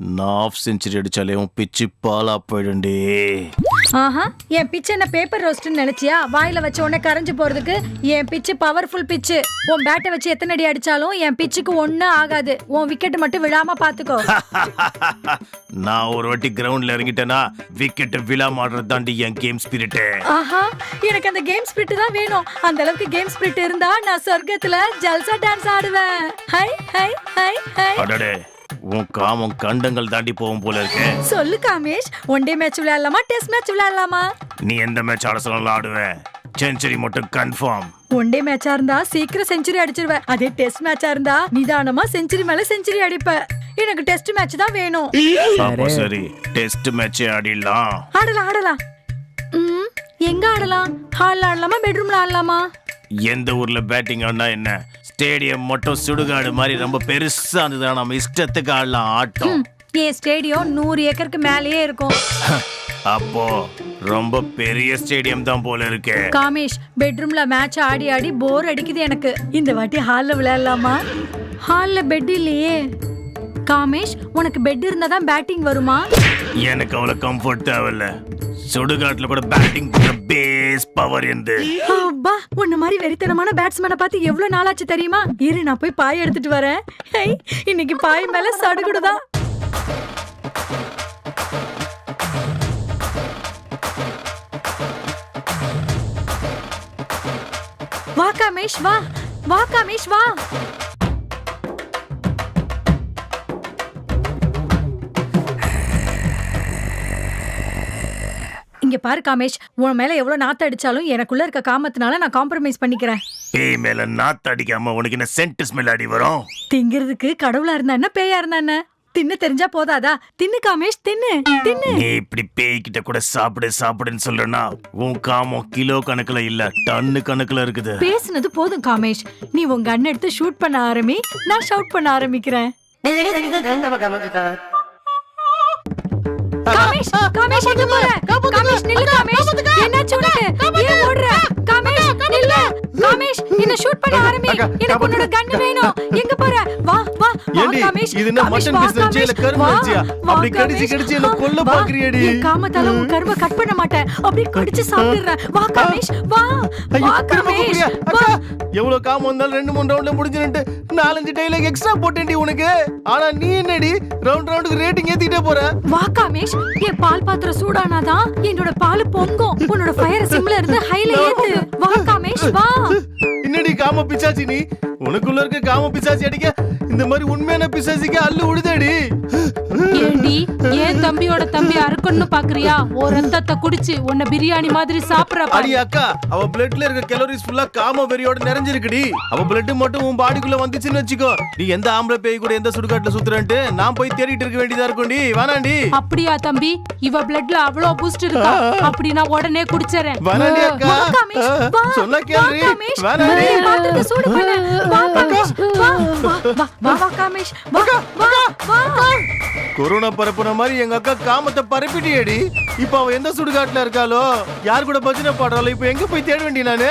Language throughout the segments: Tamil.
நான் ஆஃப் செஞ்சுரி அடிச்சாலே உன் பிச்சு பாலா போயிடுண்டி. ஆஹா, என் பிச்சு என்ன பேப்பர் ரோஸ்ட்னு நினைச்சியா? வாயில வச்ச உடனே கரைஞ்சு போறதுக்கு என் பிச்சு பவர்ஃபுல் பிச்சு. உன் பேட்டை வச்சு எத்தனை அடி அடிச்சாலும் என் பிச்சுக்கு ஒண்ணும் ஆகாது. உன் விக்கெட் மட்டும் விழாம பாத்துக்கோ. நான் ஒரு வாட்டி கிரவுண்ட்ல இறங்கிட்டேனா விக்கெட் விழாம ஆடுறது தாண்டி என் கேம் ஸ்பிரிட். ஆஹா, எனக்கு அந்த கேம் ஸ்பிரிட் தான் வேணும். அந்த அளவுக்கு கேம் ஸ்பிரிட் இருந்தா நான் சொர்க்கத்துல ஜல்சா டான்ஸ் ஆடுவேன். ஹை ஹை ஹை ஹை. அடடே, உன் காமம் கண்டங்கள் தாண்டி போகும் போல இருக்கு. சொல்லு காமேஷ், ஒன் டே மேட்ச் விளையாடலாமா டெஸ்ட் மேட்ச் விளையாடலாமா? நீ எந்த மேட்ச் ஆட சொன்னாலும் ஆடுவேன். செஞ்சுரி மட்டும் கன்ஃபார்ம். ஒன் டே மேட்சா இருந்தா சீக்கிரம் செஞ்சுரி அடிச்சிருவேன். அதே டெஸ்ட் மேட்சா இருந்தா நிதானமா செஞ்சுரி மேல செஞ்சுரி அடிப்பேன். எனக்கு டெஸ்ட் மேட்ச் தான் வேணும். அப்போ சரி, டெஸ்ட் மேட்ச் ஆடிடலாம். ஆடலாம் ஆடலாம். எங்க ஆடலாம்? ஹால்ல ஆடலாமா பெட்ரூம்ல ஆடலாமா? எந்த ஊர்ல பேட்டிங் ஆடினா என்ன? ஸ்டேடியம் மட்டும் சுடுகாடு மாதிரி ரொம்ப பெருசா இருந்ததுன்னா நம்ம இஷ்டத்துக்கு ஆடலாம் ஆட்டம். என் ஸ்டேடியம் 100 ஏக்கருக்கு மேலேயே இருக்கும். அப்போ ரொம்ப பெரிய ஸ்டேடியம் தான் போல இருக்கு. காமேஷ், பெட்ரூம்ல மேட்ச் ஆடி ஆடி போர் அடிக்குது எனக்கு. இந்த வாட்டி ஹால்ல விளையாடலாமா? ஹால்ல பெட் இல்லையே. காமேஷ், உனக்கு பெட் இருந்தா தான் பேட்டிங் வருமா? எனக்கு அவ்வளவு கம்ஃபர்ட் தேவையில்ல. சுடுகாட்டுல கூட பேட்டிங் பேஸ் பவர் இருந்து. அப்பா, உன்ன மாதிரி வெறித்தனமான பேட்ஸ்மேனை பார்த்து எவ்வளவு நாளாச்சு தெரியுமா? இரு, நான் போய் பாய் எடுத்துட்டு வரேன். இன்னைக்கு பாய் மேல சடுகுடுதான். வா காமேஷ், வா வா காமேஷ், வா. இங்க பாரு காமேஷ், உன் மேல எவ்வளவு நாத்து அடிச்சாலும் எனக்குள்ள இருக்க காமத்தினால நான் காம்ப்ரமைஸ் பண்ணிக்கிறேன். பேய் மேல நாத்து அடிக்காம உனக்கு என்ன சென்ட் ஸ்மெல் அடி வரும்? திங்கிறதுக்கு கடவுளா இருந்தா என்ன பேயா இருந்தா என்ன? தின்னு தெரிஞ்சா போதாதா? தின்னு காமேஷ், தின்னு தின்னு. நீ இப்படி பேய் கிட்ட கூட சாப்பிடு சாப்பிடுன்னு சொல்றனா உன் காமம் கிலோ கணக்குல இல்ல டன்னு கணக்குல இருக்குது. பேசுனது போதும் காமேஷ். நீ உன் கன் எடுத்து ஷூட் பண்ண ஆரம்பி, நான் ஷவுட் பண்ண ஆரம்பிக்கிறேன். காமேஷ், காமேஷ் எங்க போற? காமேஷ் நில்லு காமேஷ். என்னாச்சு உனக்கு? ஏன் ஓடுற? காமேஷ் நில்லு. காமேஷ், என்ன ஷூட் பண்ண ஆரம்பி. எனக்கு உன்னோட கன் வேணும். எங்க போற? வா வா வா காமேஷ். இது என்ன மட்டன் பிசினஸ் இல்ல கரும்பு அடிச்சியா? அப்படி கடிச்சு கடிச்சு என்ன கொல்ல பாக்குறியேடி? காமத்தால உன் கரும்ப கட் பண்ண மாட்டேன். அப்படியே கடிச்சு சாப்பிடுறேன். வா காமேஷ், வா வா காமேஷ். வா. எவ்வளவு காமம் வந்தாலும் 2-3 ரவுண்ட்ல முடிஞ்சிரண்டு 4-5 டைலாக் எக்ஸ்ட்ரா போட்டேன்டி உனக்கு. ஆனா நீ என்னடி ரவுண்ட் ரவுண்டுக்கு ரேட்டிங் ஏத்திட்டே போற? வா காமேஷ், என் பால் பாத்திரம் சூடானாதான் என்னோட பால் பொங்கும். உன்னோட ஃபயர் சிம்ல இருந்து ஹைல ஏத்து. வா காமேஷ், வா. என்னடி காம பிசாச்சி நீ? உனக்குள்ள இருக்க காம பிசாச்சி அடிக்க இந்த மாதிரி உண்மையான பிசாசிக்கு அல்லு உடுதடி. ஏண்டி, ஏன் தம்பியோட தம்பி அறுக்கணும்னு பாக்குறியா? ஒரு ரத்தத்தை குடிச்சு உன்னை பிரியாணி மாதிரி சாப்பிடுற. அடி அக்கா, அவ பிளட்ல இருக்க கேலரிஸ் ஃபுல்லா காம வெறியோட நிறைஞ்சிருக்குடி. அவ பிளட் மட்டும் உன் பாடிக்குள்ள வந்துச்சுன்னு வச்சுக்கோ, நீ எந்த ஆம்பளை பேய் கூட எந்த சுடுகாட்டுல சுத்துறன்ட்டு நான் போய் தேடிட்டு இருக்க வேண்டியதா இருக்கும்டி. வேணாண்டி. அப்படியா தம்பி? இவ பிளட்ல அவ்வளோ பூஸ்ட் இருக்கா? அப்படி நான் உடனே குடிச்சறேன். வேணாண்டி அக்கா. வா காமேஷ், வா. சொன்னா கேளுடி. வேணாண்டி. பாத்திரத்தை சூடு பண்ணு. வா காமேஷ், வா வா வா வா காமேஷ், வா வா வா. கொரோனா பரப்புன மாதிரி எங்க அக்கா காமத்தை பரப்பிட்டியேடி. இப்ப அவ எந்த சுடுகாட்டுல இருக்காளோ, யார் கூட பஜனை பாடுறாளோ, இப்ப எங்க போய் தேட வேண்டிய நானு?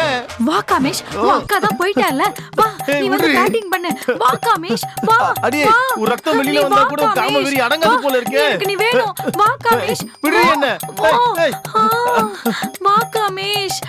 வா காமேஷ், உன் அக்கா தான் போயிட்டால. வா, நீ வந்து பேட்டிங் பண்ணு. வா காமேஷ், வா. அடி, ஒரு ரத்தம் வெளியில வந்தா கூட காம வெறி அடங்காது போல இருக்கே. எனக்கு நீ வேணும். வா காமேஷ். விடு என்ன. வா காமேஷ்.